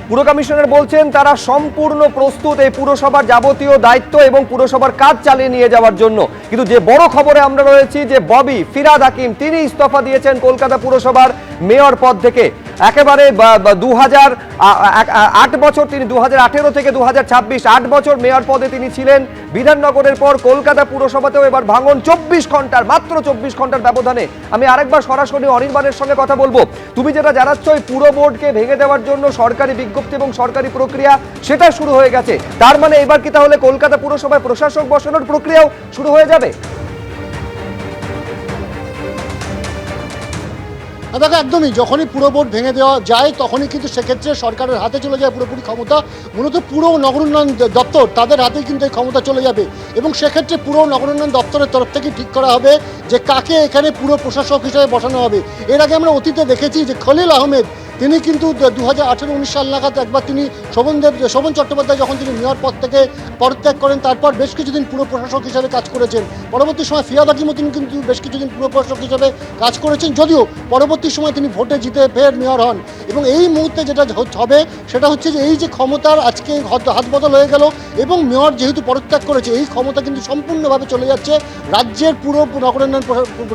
পুর কমিশনার বলছেন তারা সম্পূর্ণ প্রস্তুত এই পুরসভার যাবতীয় দায়িত্ব এবং পুরসভার কাজ চালিয়ে নিয়ে যাওয়ার জন্য। কিন্তু যে বড় খবরে আমরা রয়েছি যে ববি ফিরহাদ হাকিম তিনি ইস্তফা দিয়েছেন কলকাতা পুরসভার মেয়র পদ থেকে। একেবারে 2008 বছর তিনি 2018 থেকে 2026 8 বছর মেয়র পদে তিনি ছিলেন। বিধাননগরের পর কলকাতা পুরসভাতেও এবার ভাঙন 24 ঘন্টার, মাত্র 24 ঘন্টার ব্যবধানে। আমি আরেকবার সরাসরি অনির্বাণের সঙ্গে কথা বলবো। তুমি যেটা জানাচ্ছ এই পুরো বোর্ডকে ভেঙে দেওয়ার জন্য সরকারি বিজ্ঞপ্তি এবং সরকারি প্রক্রিয়া সেটা শুরু হয়ে গেছে, তার মানে এবার কি তাহলে কলকাতা পুরসভায় প্রশাসক বসানোর প্রক্রিয়াও শুরু হয়ে যাবে? দেখো, একদমই যখনই পুরো বোর্ড ভেঙে দেওয়া যায় তখনই কিন্তু সেক্ষেত্রে সরকারের হাতে চলে যায় পুরোপুরি ক্ষমতা। মূলত পুরো নগর উন্নয়ন দপ্তর তাদের হাতেই কিন্তু এই ক্ষমতা চলে যাবে এবং সেক্ষেত্রে পুরো নগর উন্নয়ন দপ্তরের তরফ থেকে ঠিক করা হবে যে কাকে এখানে পুরো প্রশাসক হিসেবে বসানো হবে। এর আগে আমরা অতীতে দেখেছি যে খলিল আহমেদ তিনি কিন্তু 2018-19 সাল নাগাদ একবার তিনি শোভন চট্টোপাধ্যায় যখন তিনি মেয়র পদ থেকে পদত্যাগ করেন তারপর বেশ কিছুদিন পুরো প্রশাসক হিসেবে কাজ করেছেন। পরবর্তী সময় ফিরহাদ হাকিমও তিনি কিন্তু বেশ কিছুদিন পুরো প্রশাসক হিসেবে কাজ করেছেন, যদিও পরবর্তী সময় তিনি ভোটে জিতে ফের মেয়র হন। এবং এই মুহূর্তে যেটা হবে সেটা হচ্ছে যে এই যে ক্ষমতার আজকে হাত বদল হয়ে গেল এবং মেয়র যেহেতু পদত্যাগ করেছে এই ক্ষমতা কিন্তু সম্পূর্ণভাবে চলে যাচ্ছে রাজ্যের পুরো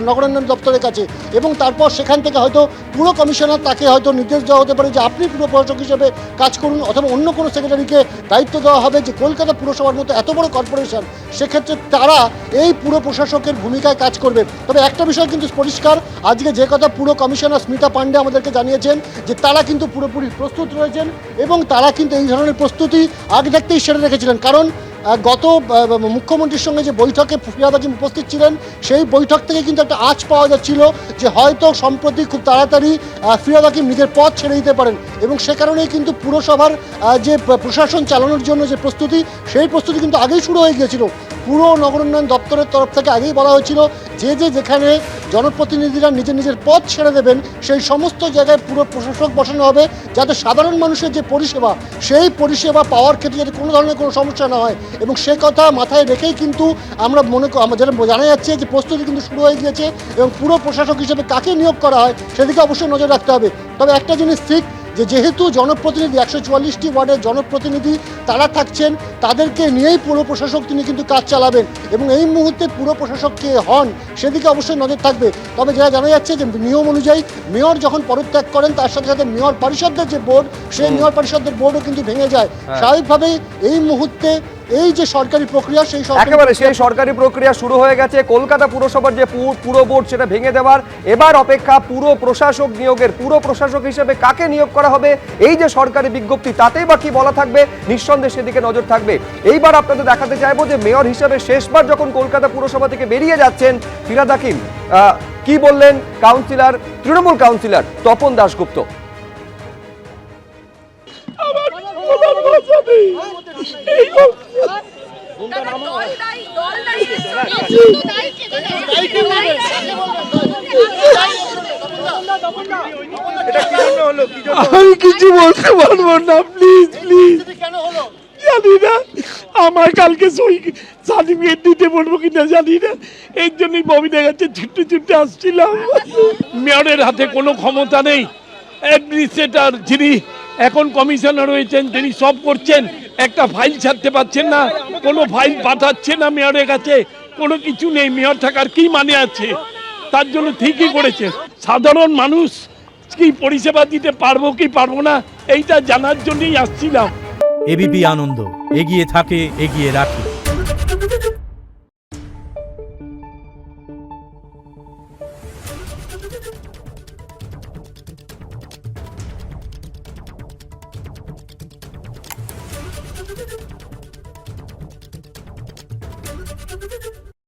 নগর উন্নয়ন দপ্তরের কাছে। এবং তারপর সেখান থেকে হয়তো পুরো কমিশনার তাকে হয়তো নির্দেশ দেওয়া হতে পারে যে আপনি পুরো প্রশাসক হিসেবে কাজ করুন, অথবা অন্য কোনো সেক্রেটারিকে দায়িত্ব দেওয়া হবে যে কলকাতা পুরসভার মতো এত বড় কর্পোরেশন সেক্ষেত্রে তারা এই পুরো প্রশাসকের ভূমিকায় কাজ করবে। তবে একটা বিষয় কিন্তু পরিষ্কার, আজকে যে কথা পুরো কমিশনার স্মিতা পান্ডে আমাদেরকে জানিয়েছেন যে তারা কিন্তু পুরোপুরি প্রস্তুত রয়েছেন এবং তারা কিন্তু এই ধরনের প্রস্তুতি আগে থাকতেই সেরে রেখেছিলেন। কারণ গত মুখ্যমন্ত্রীর সঙ্গে যে বৈঠকে ফিরহাদ হাকিম উপস্থিত ছিলেন সেই বৈঠক থেকে কিন্তু একটা আঁচ পাওয়া যাচ্ছিল যে হয়তো সম্প্রতি খুব তাড়াতাড়ি ফিরহাদ হাকিম নিজের পদ ছেড়ে দিতে পারেন এবং সে কারণেই কিন্তু পুরসভার যে প্রশাসন চালানোর জন্য যে প্রস্তুতি সেই প্রস্তুতি কিন্তু আগেই শুরু হয়ে গিয়েছিল। পুরো নগর উন্নয়ন দপ্তরের তরফ থেকে আগেই বলা হয়েছিল যেখানে জনপ্রতিনিধিরা নিজের পদ ছেড়ে দেবেন সেই সমস্ত জায়গায় পুরো প্রশাসক বসানো হবে যাতে সাধারণ মানুষের যে পরিষেবা সেই পরিষেবা পাওয়ার ক্ষেত্রে যাতে কোনো ধরনের কোনো সমস্যা না হয়। এবং সে কথা মাথায় রেখেই কিন্তু আমরা যেটা জানা যাচ্ছে যে প্রস্তুতি কিন্তু শুরু হয়ে গিয়েছে এবং পুরো প্রশাসক হিসেবে কাকে নিয়োগ করা হয় সেদিকে অবশ্যই নজর রাখতে হবে। তবে একটা জিনিস ঠিক যে যেহেতু জনপ্রতিনিধি 144টি ওয়ার্ডের জনপ্রতিনিধি তারা থাকছেন তাদেরকে নিয়েই পুরো প্রশাসক তিনি কিন্তু কাজ চালাবেন এবং এই মুহূর্তে পুরো প্রশাসক কে হন সেদিকে অবশ্যই নজর থাকবে। তবে যেটা জানা যাচ্ছে যে নিয়ম অনুযায়ী মেয়র যখন পদত্যাগ করেন তার সাথে সাথে মেয়র পরিষদের যে বোর্ড সেই মেয়র পরিষদের বোর্ডও কিন্তু ভেঙে যায়। স্বাভাবিকভাবেই এই মুহূর্তে এই যে সরকারি প্রক্রিয়া সেই সরকারি প্রক্রিয়া শুরু হয়ে গেছে। কলকাতা পুরসভার যে পুরো বোর্ড সেটা ভেঙে দেওয়ার এবার অপেক্ষা পুরো প্রশাসক নিয়োগের। পুরো প্রশাসক হিসেবে কাকে নিয়োগ করা হবে এই যে সরকারি বিজ্ঞপ্তি তাতেই বা কি বলা থাকবে, নিঃসন্দেহে সেদিকে নজর থাকবে। এইবার আপনাদের দেখাতে চাইবো যে মেয়র হিসেবে শেষবার যখন কলকাতা পুরসভা থেকে বেরিয়ে যাচ্ছেন ফিরহাদ হাকিম কি বললেন কাউন্সিলর, তৃণমূল কাউন্সিলর তপন দাশগুপ্ত। আমি কিছু বলতে পারবো না, প্লিজ প্লিজ। জানি না আমার কালকে সই সার্টিফিকেট দিতে বলবো কিনা জানি না, এর জন্যই ববিদের কাছে ছুটে আসছিলাম। মেয়রের হাতে কোনো ক্ষমতা নেই, অ্যাডমিনিস্ট্রেটর যিনি এখন কমিশনার রয়েছেন তিনি সব করছেন, একটা ফাইল ছাড়তে পারছেন না, কোনো ফাইল পাঠাচ্ছে না মেয়রের কাছে, কোনো কিছু নেই। মেয়র থাকার কি মানে আছে? তার জন্য ঠিকই করেছে। সাধারণ মানুষ কি পরিষেবা দিতে পারবো কি পারবো না এইটা জানার জন্যই আসছিলাম। এবিপি আনন্দ, এগিয়ে থাকে, এগিয়ে রাখে। Thank you.